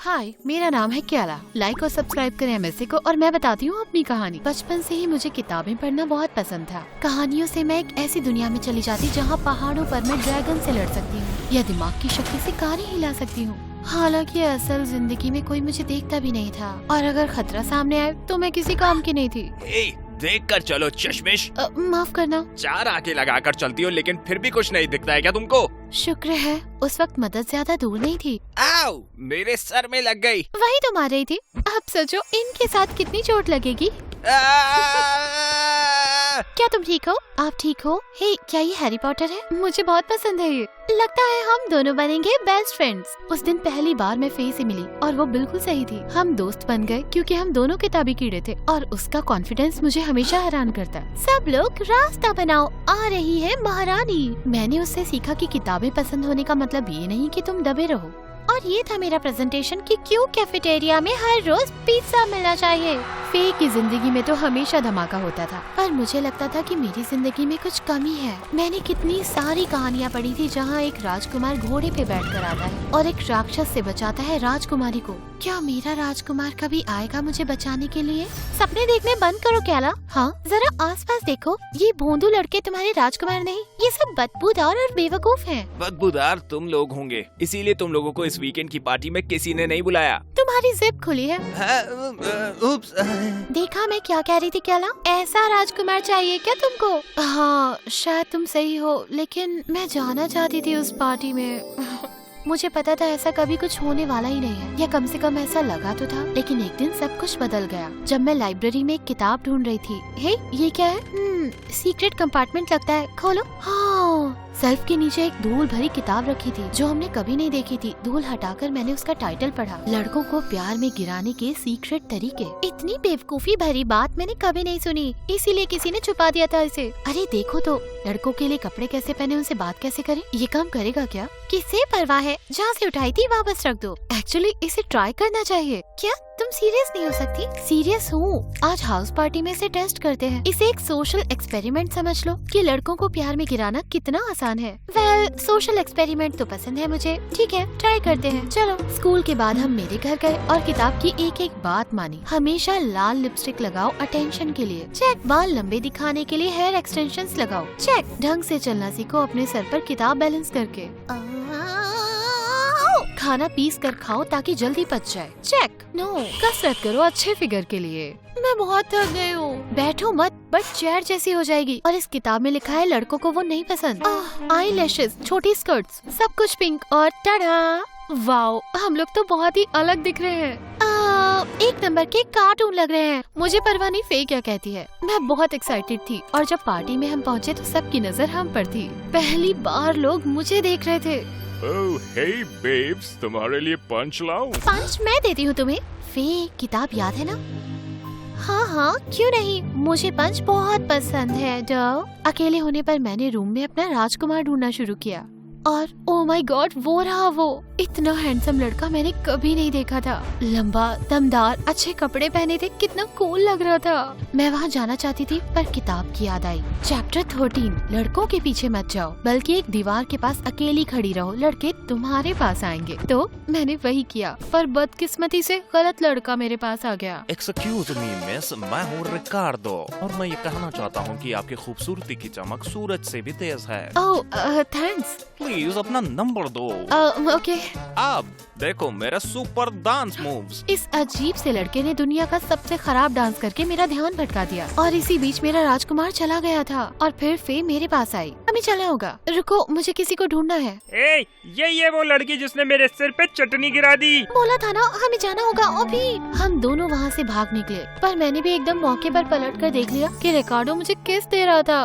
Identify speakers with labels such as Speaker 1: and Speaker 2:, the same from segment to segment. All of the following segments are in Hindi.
Speaker 1: हाय, मेरा नाम है क्याला। लाइक और सब्सक्राइब करें एमएसए को और मैं बताती हूँ अपनी कहानी। बचपन से ही मुझे किताबें पढ़ना बहुत पसंद था। कहानियों से मैं एक ऐसी दुनिया में चली जाती जहाँ पहाड़ों पर मैं ड्रैगन से लड़ सकती हूँ या दिमाग की शक्ति से कारें हिला सकती हूँ। हालांकि असल जिंदगी में कोई मुझे देखता भी नहीं था और अगर खतरा सामने आए तो मैं किसी काम की नहीं थी।
Speaker 2: देख कर चलो चश्मिश।
Speaker 1: माफ करना।
Speaker 2: 4 आंखें लगाकर चलती हो लेकिन फिर भी कुछ नहीं दिखता है क्या तुमको?
Speaker 1: शुक्र है उस वक्त मदद ज्यादा दूर नहीं थी।
Speaker 2: आओ, मेरे सर में लग गई।
Speaker 1: वही तो मार रही थी। अब सोचो इनके साथ कितनी चोट लगेगी। क्या तुम ठीक हो? आप ठीक हो? हे, क्या ये हैरी पॉटर है? मुझे बहुत पसंद है ये। लगता है हम दोनों बनेंगे बेस्ट फ्रेंड्स। उस दिन पहली बार मैं फे से मिली और वो बिल्कुल सही थी। हम दोस्त बन गए क्योंकि हम दोनों किताबी कीड़े थे और उसका कॉन्फिडेंस मुझे हमेशा हैरान करता। सब लोग रास्ता बनाओ, आ रही है महारानी। मैंने उससे सीखा कि किताबें पसंद होने का मतलब ये नहीं कि तुम दबे रहो। और ये था मेरा प्रेजेंटेशन कि क्यों कैफेटेरिया में हर रोज पिज्जा मिलना चाहिए। फे की जिंदगी में तो हमेशा धमाका होता था, पर मुझे लगता था कि मेरी जिंदगी में कुछ कमी है। मैंने कितनी सारी कहानियाँ पढ़ी थी जहाँ एक राजकुमार घोड़े पे बैठकर आता है और एक राक्षस से बचाता है राजकुमारी को। क्या मेरा राजकुमार कभी आएगा मुझे बचाने के लिए? सपने देखने बंद करो क्याला। हाँ, जरा आसपास देखो, ये भोंदू लड़के तुम्हारे राजकुमार नहीं, ये सब बदबूदार और बेवकूफ हैं।
Speaker 2: बदबूदार तुम लोग होंगे, इसीलिए तुम लोगों को इस वीकेंड की पार्टी में किसी ने नहीं बुलाया।
Speaker 1: तुम्हारी जिप खुली है।
Speaker 2: उप्स।
Speaker 1: देखा मैं क्या कह रही थी क्याला? ऐसा राजकुमार चाहिए क्या तुमको? हाँ, शायद तुम सही हो, लेकिन मैं जाना चाहती थी उस पार्टी में। मुझे पता था ऐसा कभी कुछ होने वाला ही नहीं है, या कम से कम ऐसा लगा तो था। लेकिन एक दिन सब कुछ बदल गया जब मैं लाइब्रेरी में एक किताब ढूंढ रही थी। हे, ये क्या है? सीक्रेट कंपार्टमेंट लगता है, खोलो। हाँ, सेल्फ के नीचे एक धूल भरी किताब रखी थी जो हमने कभी नहीं देखी थी। धूल हटाकर मैंने उसका टाइटल पढ़ा, लड़कों को प्यार में गिराने के सीक्रेट तरीके। इतनी बेवकूफी भरी बात मैंने कभी नहीं सुनी, इसीलिए किसी ने छुपा दिया था इसे। अरे देखो तो, लड़कों के लिए कपड़े कैसे पहने, उनसे बात कैसे करें, ये काम करेगा क्या? किसे परवाह है, जहाँ से उठाई थी वापस रख दो। एक्चुअली इसे ट्राई करना चाहिए। क्या तुम सीरियस नहीं हो सकती? सीरियस हूँ। आज हाउस पार्टी में इसे टेस्ट करते हैं। इसे एक सोशल एक्सपेरिमेंट समझ लो कि लड़कों को प्यार में गिराना कितना आसान है। वेल, सोशल एक्सपेरिमेंट तो पसंद है मुझे। ठीक है, ट्राई करते हैं। चलो। स्कूल के बाद हम मेरे घर गए और किताब की एक एक बात मानी। हमेशा लाल लिपस्टिक लगाओ अटेंशन के लिए। चेक। बाल लंबे दिखाने के लिए हेयर एक्सटेंशंस लगाओ। चेक। ढंग से चलना सीखो अपने सर पर किताब बैलेंस करके। खाना पीस कर खाओ ताकि जल्दी पच जाए। चेक। नो। कसरत करो अच्छे फिगर के लिए। मैं बहुत थक गई हूँ। बैठो मत, बट चेयर जैसी हो जाएगी। और इस किताब में लिखा है लड़कों को वो नहीं पसंद। आई लैशेस, छोटी स्कर्ट्स, सब कुछ पिंक और टडा। वाओ, हम लोग तो बहुत ही अलग दिख रहे हैं। एक नंबर के कार्टून लग रहे हैं। मुझे परवाह नहीं फे क्या कहती है। मैं बहुत एक्साइटेड थी और जब पार्टी में हम पहुँचे तो सबकी नजर हम पर थी। पहली बार लोग मुझे देख रहे थे।
Speaker 3: Oh, hey babes, तुम्हारे लिए पंच लाऊं?
Speaker 1: पंच मैं देती हूँ तुम्हें। फे, किताब याद है ना? हाँ हाँ, क्यों नहीं, मुझे पंच बहुत पसंद है। अकेले होने पर मैंने रूम में अपना राजकुमार ढूंढना शुरू किया और ओ माय गॉड, वो रहा वो। इतना हैंडसम लड़का मैंने कभी नहीं देखा था। लंबा, दमदार, अच्छे कपड़े पहने थे, कितना कूल लग रहा था। मैं वहाँ जाना चाहती थी पर किताब की याद आई। चैप्टर 13, लड़कों के पीछे मत जाओ बल्कि एक दीवार के पास अकेली खड़ी रहो, लड़के तुम्हारे पास आएंगे। तो मैंने वही किया, पर बदकिस्मती से गलत लड़का मेरे पास आ गया।
Speaker 4: एक्सक्यूज मी मिस, मैं हूँ रिकार्डो और मैं ये कहना चाहता हूँ कि आपकी खूबसूरती की चमक सूरज से भी तेज है।
Speaker 1: ओह, थैंक्स।
Speaker 4: प्लीज अपना नंबर दो।
Speaker 1: ओके।
Speaker 4: अब देखो मेरे सुपर डांस मूव्स।
Speaker 1: इस अजीब से लड़के ने दुनिया का सबसे खराब डांस करके मेरा ध्यान भटका दिया और इसी बीच मेरा राजकुमार चला गया था और फिर फे मेरे पास आई। हमें चलना होगा। रुको, मुझे किसी को ढूंढना है।
Speaker 2: ये वो लड़की जिसने मेरे सिर पे चटनी गिरा दी।
Speaker 1: बोला था ना, हमें जाना होगा अभी। हम दोनों वहाँ से भाग निकले, पर मैंने भी एकदम मौके पर पलट कर देख लिया कि रिकार्डो मुझे किस दे रहा था।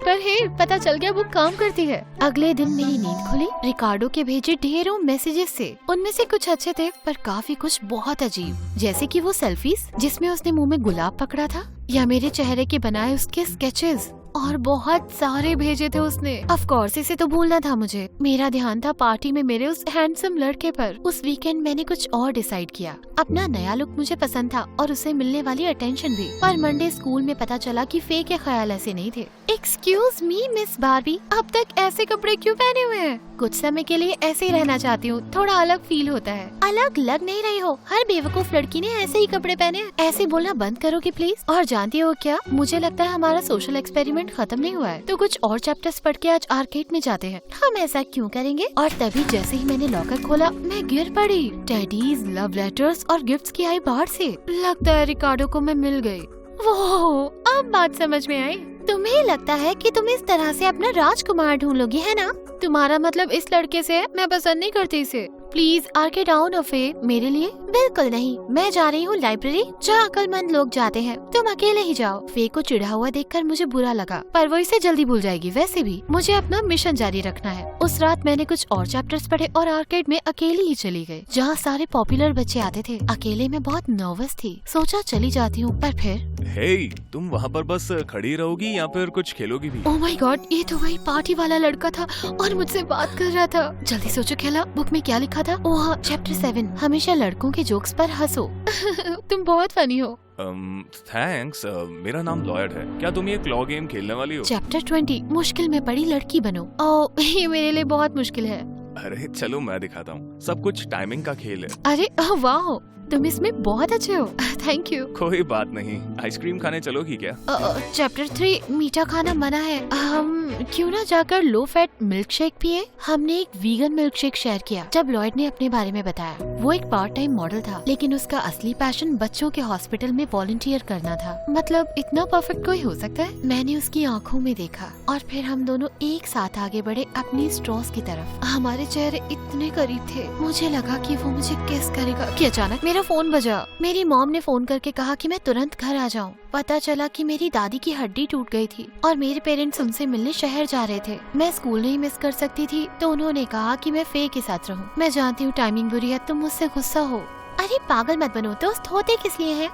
Speaker 1: पर हे, पता चल गया वो काम करती है। अगले दिन मेरी नींद खुली रिकार्डो के भेजे ढेरों मैसेजेस से। उनमें से कुछ अच्छे थे पर काफी कुछ बहुत अजीब, जैसे कि वो सेल्फीज जिसमें उसने मुंह में गुलाब पकड़ा था, या मेरे चेहरे के बनाए उसके स्केचेस, और बहुत सारे भेजे थे उसने। ऑफ कोर्स इसे तो भूलना था मुझे। मेरा ध्यान था पार्टी में मेरे उस हैंडसम लड़के पर। उस वीकेंड मैंने कुछ और डिसाइड किया। अपना नया लुक मुझे पसंद था और उसे मिलने वाली अटेंशन भी। पर मंडे स्कूल में पता चला कि फे के ख्याल ऐसे नहीं थे। एक्सक्यूज मी मिस बार्बी, अब तक ऐसे कपड़े क्यों पहने हुए हैं? कुछ समय के लिए ऐसे ही रहना चाहती हूँ, थोड़ा अलग फील होता है। अलग लग नहीं रही हो, हर बेवकूफ लड़की ने ऐसे ही कपड़े पहने हैं। ऐसे बोलना बंद करोगे प्लीज? और जानती हो क्या, मुझे लगता है हमारा सोशल एक्सपेरिमेंट खत्म नहीं हुआ है, तो कुछ और चैप्टर्स पढ़ के आज आर्केड में जाते हैं। हम ऐसा क्यों करेंगे? और तभी जैसे ही मैंने लॉकर खोला, मैं गिर पड़ी। टेडीज, लव लेटर्स और गिफ्ट्स की आई बाढ़ से। लगता है रिकार्डो को मैं मिल गई। वो अब बात समझ में आई। तुम्हें लगता है कि तुम इस तरह से अपना राजकुमार ढूंढ लोगी, है ना? तुम्हारा मतलब इस लड़के से? मैं पसंद नहीं करती इसे। प्लीज आर्केड आओ ना फे, मेरे लिए। बिल्कुल नहीं, मैं जा रही हूँ लाइब्रेरी जहाँ अक्लमंद लोग जाते हैं, तुम अकेले ही जाओ। फे को चिढ़ा हुआ देखकर मुझे बुरा लगा, पर वो इसे जल्दी भूल जाएगी। वैसे भी मुझे अपना मिशन जारी रखना है। उस रात मैंने कुछ और चैप्टर्स पढ़े और आर्केड में अकेली ही चली गई, जहाँ सारे पॉपुलर बच्चे आते थे। अकेले में बहुत नर्वस थी, सोचा चली जाती हूँ, पर फिर
Speaker 4: हे, तुम वहाँ पर बस खड़ी रहोगी या फिर कुछ खेलोगी भी?
Speaker 1: ओह माय गॉड, ये तो वही पार्टी वाला लड़का था और मुझसे बात कर रहा था। जल्दी सोचो खेला, बुक में क्या लिखा था? ओह हाँ, चैप्टर 7, हमेशा लड़कों के जोक्स पर हंसो। तुम बहुत फनी हो।
Speaker 4: थैंक्स। मेरा नाम लॉयड है। क्या तुम ये क्लॉ गेम खेलने वाली हो?
Speaker 1: चैप्टर 20, मुश्किल में पड़ी लड़की बनो। ओह ये मेरे लिए बहुत मुश्किल है।
Speaker 4: अरे चलो मैं दिखाता हूँ, सब कुछ टाइमिंग का खेल है।
Speaker 1: अरे वाह, तुम इसमें बहुत अच्छे हो। Thank you.
Speaker 4: कोई बात नहीं, आइसक्रीम खाने चलोगी क्या?
Speaker 1: चैप्टर 3, मीठा खाना मना है। हम क्यों ना जाकर लो फैट मिल्क शेक पिए? हमने एक वीगन मिल्क शेक शेयर किया जब लॉयड ने अपने बारे में बताया। वो एक पार्ट टाइम मॉडल था, लेकिन उसका असली पैशन बच्चों के हॉस्पिटल में वॉलंटियर करना था। मतलब इतना परफेक्ट कोई हो सकता है? मैंने उसकी आँखों में देखा और फिर हम दोनों एक साथ आगे बढ़े अपनी स्ट्रॉस की तरफ। हमारे चेहरे इतने करीब थे, मुझे लगा कि वो मुझे किस करेगा कि अचानक मेरा फोन बजा। मेरी मॉम ने फोन करके कहा कि मैं तुरंत घर आ जाऊं। पता चला कि मेरी दादी की हड्डी टूट गई थी और मेरे पेरेंट्स उनसे मिलने शहर जा रहे थे। मैं स्कूल नहीं मिस कर सकती थी, तो उन्होंने कहा कि मैं फे के साथ रहूं। मैं जानती हूँ टाइमिंग बुरी है, तुम मुझसे गुस्सा हो। अरे पागल मत बनो, दोस्त होते किस लिए हैं?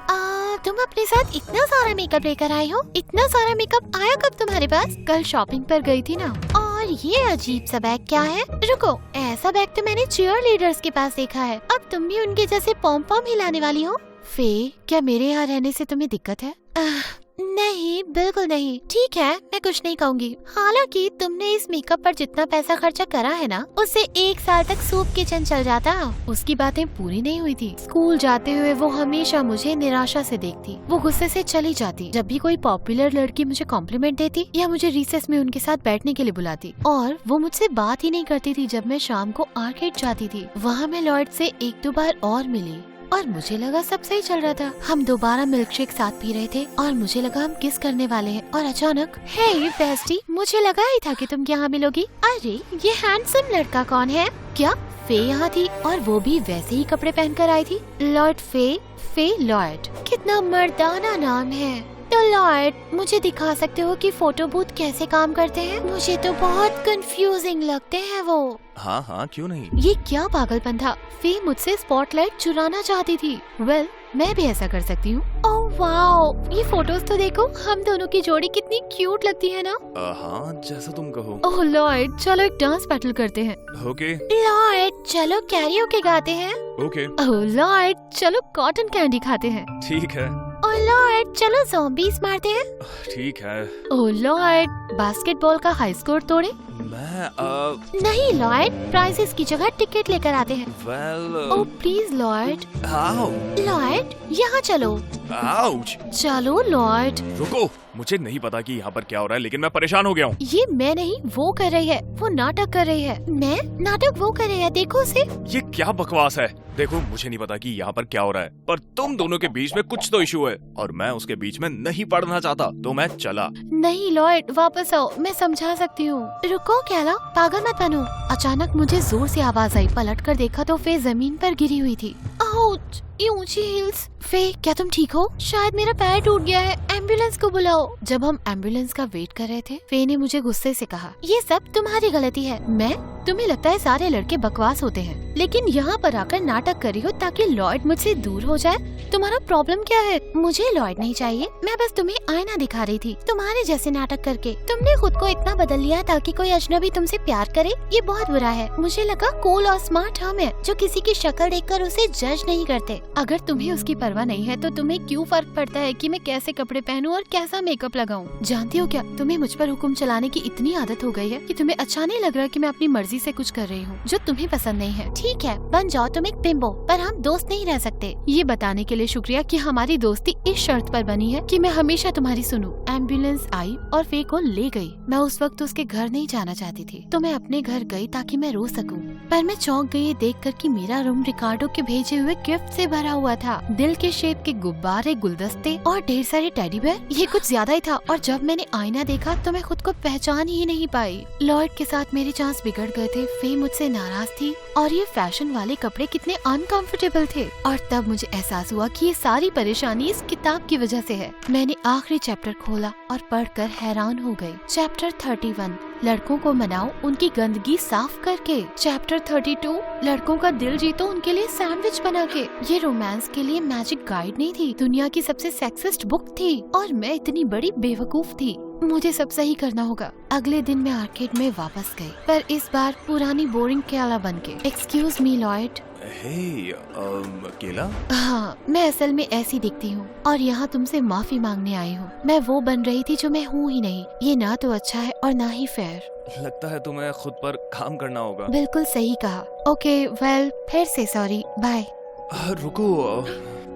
Speaker 1: तुम अपने साथ इतना सारा मेकअप लेकर आए हो? इतना सारा मेकअप आया कब तुम्हारे पास? कल शॉपिंग पर गई थी ना। और ये अजीब सा बैग क्या है? रुको, ऐसा बैग तो मैंने चीयर लीडर्स के पास देखा है। अब तुम भी उनके जैसे पॉम पॉम हिलाने वाली हो? फे, क्या मेरे यहाँ रहने से तुम्हें दिक्कत है? नहीं, बिल्कुल नहीं। ठीक है, मैं कुछ नहीं कहूँगी। हालांकि तुमने इस मेकअप पर जितना पैसा खर्चा करा है ना, उससे 1 साल तक सूप किचन चल जाता। उसकी बातें पूरी नहीं हुई थी। स्कूल जाते हुए वो हमेशा मुझे निराशा से देखती। वो गुस्से से चली जाती जब भी कोई पॉपुलर लड़की मुझे कॉम्प्लीमेंट देती या मुझे रिसेस में उनके साथ बैठने के लिए बुलाती। और वो मुझसे बात ही नहीं करती थी जब मैं शाम को आर्केड जाती थी। वहाँ मैं लॉयड से 1-2 बार और मिली और मुझे लगा सब सही चल रहा था। हम दोबारा मिल्क शेक साथ पी रहे थे और मुझे लगा हम किस करने वाले हैं। और अचानक, हे बेस्टी, मुझे लगा ही था कि तुम यहाँ मिलोगी। अरे ये हैंडसम लड़का कौन है? क्या फे यहाँ थी? और वो भी वैसे ही कपड़े पहनकर आई थी। लॉर्ड फे लॉयड, कितना मर्दाना नाम है। तो लॉयड, मुझे दिखा सकते हो कि फोटो बूथ कैसे काम करते हैं? मुझे तो बहुत कंफ्यूजिंग लगते हैं वो।
Speaker 4: हाँ हाँ, क्यों नहीं।
Speaker 1: ये क्या पागलपन था? फे मुझसे स्पॉटलाइट चुराना चाहती थी। वेल, मैं भी ऐसा कर सकती हूँ। ओह वाओ, ये फोटोज तो देखो, हम दोनों की जोड़ी कितनी क्यूट लगती है ना?
Speaker 4: हाँ, जैसा तुम कहो।
Speaker 1: ओह लॉयड, चलो एक डांस बैटल करते हैं।
Speaker 4: ओके।
Speaker 1: लॉयड, चलो कैरियोके गाते हैं।
Speaker 3: ओके।
Speaker 1: ओह लॉयड, चलो कॉटन कैंडी खाते हैं।
Speaker 4: ठीक है।
Speaker 1: ओह लॉयड, चलो ज़ॉम्बीज मारते हैं।
Speaker 4: ठीक है।
Speaker 1: ओह लॉयड, बास्केटबॉल का हाई स्कोर तोड़े।
Speaker 4: मैं
Speaker 1: नहीं लॉयड, प्राइजेस की जगह टिकट लेकर आते हैं। Oh please Lloyd. लॉयड, यहाँ चलो।
Speaker 4: आउच।
Speaker 1: चलो लॉयड।
Speaker 4: रुको, मुझे नहीं पता कि यहाँ पर क्या हो रहा है, लेकिन मैं परेशान हो गया हूँ।
Speaker 1: ये मैं नहीं, वो कर रही है। वो नाटक कर रही है। मैं नाटक, वो कर रही है। देखो उसे।
Speaker 4: ये क्या बकवास है? देखो, मुझे नहीं पता कि यहाँ पर क्या हो रहा है, पर तुम दोनों के बीच में कुछ तो इशू है और मैं उसके बीच में नहीं पढ़ना चाहता, तो मैं चला।
Speaker 1: नहीं लॉयड, वापस आओ, मैं समझा सकती हूँ। रुको कैला, पागल मत बनो। अचानक मुझे जोर से आवाज आई। पलट कर देखा तो फे जमीन पर गिरी हुई थी। आउच, ये ऊंची हील्स। फे, क्या तुम ठीक हो? शायद मेरा पैर टूट गया है, एम्बुलेंस को बुलाओ। जब हम एम्बुलेंस का वेट कर रहे थे, फे ने मुझे गुस्से से कहा, ये सब तुम्हारी गलती है। तुम्हें लगता है सारे लड़के बकवास होते हैं, लेकिन यहाँ पर आकर नाटक कर रही हो ताकि लॉयड मुझसे दूर हो जाए। तुम्हारा प्रॉब्लम क्या है? मुझे लॉयड नहीं चाहिए, मैं बस तुम्हें आईना दिखा रही थी। तुम्हारे जैसे नाटक करके तुमने खुद को इतना बदल लिया ताकि कोई अजनबी तुमसे प्यार करे। ये बहुत बुरा है। मुझे लगा कूल और स्मार्ट हम है जो किसी की शक्ल देखकर उसे जज नहीं करते। अगर तुम्हें उसकी परवाह नहीं है तो तुम्हें क्यों फर्क पड़ता है कि मैं कैसे कपड़े पहनूं और कैसा मेकअप लगाऊं? जानती हो क्या, तुम्हें मुझ पर हुक्म चलाने की इतनी आदत हो गई है कि तुम्हें अच्छा नहीं लग रहा कि मैं अपनी मर्जी मर्जी से कुछ कर रही हूँ जो तुम्हें पसंद नहीं है। ठीक है, बन जाओ तुम एक बिम्बो, पर हम दोस्त नहीं रह सकते। ये बताने के लिए शुक्रिया कि हमारी दोस्ती इस शर्त पर बनी है कि मैं हमेशा तुम्हारी सुनूं। एम्बुलेंस आई और फे को ले गई। मैं उस वक्त उसके घर नहीं जाना चाहती थी, तो मैं अपने घर गई ताकि मैं रो सकूं। पर मैं चौंक गई देखकर कि मेरा रूम रिकार्डो के भेजे हुए गिफ्ट से भरा हुआ था। दिल के शेप के गुब्बारे, गुलदस्ते और ढेर सारे टेडी बेयर। ये कुछ ज्यादा ही था। और जब मैंने आईना देखा तो मैं खुद को पहचान ही नहीं पाई। लॉयड के साथ मेरे चांस बिगड़ गए थे। फे मुझसे नाराज थी और ये फैशन वाले कपड़े कितने अनकंफर्टेबल थे। और तब मुझे एहसास हुआ कि ये सारी परेशानी इस किताब की वजह से है। मैंने आखिरी चैप्टर खोला और पढ़कर हैरान हो गई। चैप्टर 31, लड़कों को मनाओ उनकी गंदगी साफ करके। चैप्टर 32, लड़कों का दिल जीतो उनके लिए सैंडविच बना के। ये रोमांस के लिए मैजिक गाइड नहीं थी, दुनिया की सबसे सेक्सिस्ट बुक थी। और मैं इतनी बड़ी बेवकूफ थी। मुझे सब सही करना होगा। अगले दिन मैं आर्केड में वापस गई, पर इस बार पुरानी बोरिंग केला बन के। Excuse me Lloyd.
Speaker 4: हे, केला?
Speaker 1: हाँ, मैं असल में ऐसी दिखती हूँ और यहाँ तुमसे माफी मांगने आई हूँ। मैं वो बन रही थी जो मैं हूँ ही नहीं। ये ना तो अच्छा है और ना ही फेयर।
Speaker 4: लगता है तुम्हें खुद पर काम करना होगा।
Speaker 1: बिल्कुल सही कहा। ओके, वेल, फिर से सॉरी, बाय।
Speaker 4: रुको,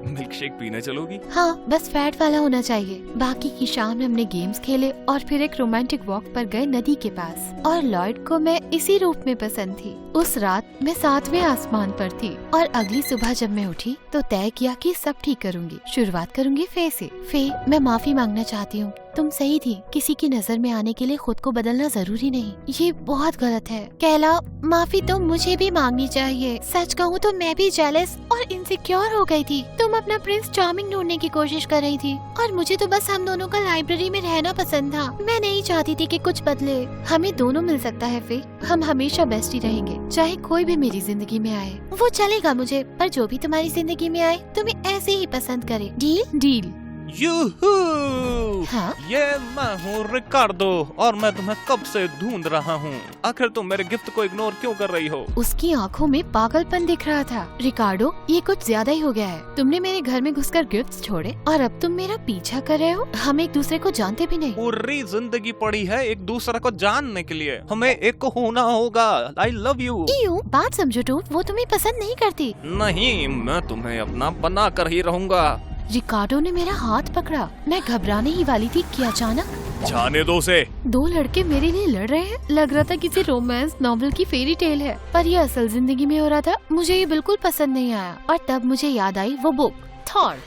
Speaker 4: मिल्क शेक पीने चलोगी?
Speaker 1: हाँ, बस फैट वाला होना चाहिए। बाकी की शाम में हमने गेम्स खेले और फिर एक रोमांटिक वॉक पर गए नदी के पास। और लॉयड को मैं इसी रूप में पसंद थी। उस रात मैं 7वें आसमान पर थी और अगली सुबह जब मैं उठी तो तय किया कि सब ठीक करूंगी। शुरुआत करूंगी फे से। फे, मैं माफी मांगना चाहती हूँ। तुम सही थी। किसी की नजर में आने के लिए खुद को बदलना जरूरी नहीं। ये बहुत गलत है। कैला, माफी तो मुझे भी मांगनी चाहिए। सच कहूँ तो मैं भी जेलस और इनसिक्योर हो गई थी। तुम अपना प्रिंस चार्मिंग ढूंढने की कोशिश कर रही थी और मुझे तो बस हम दोनों का लाइब्रेरी में रहना पसंद था। मैं नहीं चाहती थी कि कुछ बदले। हमें दोनों मिल सकता है फे। हम हमेशा बेस्टी रहेंगे, चाहे कोई भी मेरी जिंदगी में आए। वो चलेगा मुझे, पर जो भी तुम्हारी जिंदगी में आए तुम्हें ऐसे ही पसंद करे। डील? डील।
Speaker 4: यूहू!
Speaker 1: हाँ?
Speaker 4: ये मैं हूँ रिकार्डो और मैं तुम्हें कब से ढूंढ रहा हूँ। आखिर तुम मेरे गिफ्ट को इग्नोर क्यों कर रही हो?
Speaker 1: उसकी आंखों में पागलपन दिख रहा था। रिकार्डो, ये कुछ ज्यादा ही हो गया है। तुमने मेरे घर में घुसकर गिफ्ट्स छोड़े और अब तुम मेरा पीछा कर रहे हो। हम एक दूसरे को जानते भी नहीं।
Speaker 4: पूरी जिंदगी पड़ी है एक दूसरे को जानने के लिए। हमें एक होना होगा। I love you.
Speaker 1: बात समझो टू, वो तुम्हें पसंद नहीं करती।
Speaker 4: नहीं, मैं तुम्हें अपना बना कर ही रहूंगा।
Speaker 1: रिकार्डो ने मेरा हाथ पकड़ा। मैं घबराने ही वाली थी कि अचानक
Speaker 4: जाने दो से।
Speaker 1: 2 लड़के मेरे लिए लड़ रहे हैं। लग रहा था किसी रोमांस नॉवेल की फेरी टेल है, पर ये असल जिंदगी में हो रहा था। मुझे ये बिल्कुल पसंद नहीं आया। और तब मुझे याद आई वो बुक, थॉर।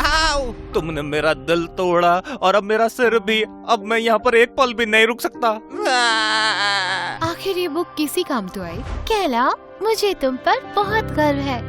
Speaker 4: आओ, तुमने मेरा दिल तोड़ा और अब मेरा सिर भी। अब मैं यहाँ पर एक पल भी नहीं रुक सकता।
Speaker 1: आखिर ये बुक किसी काम तो आई। कैला, मुझे तुम पर बहुत गर्व है।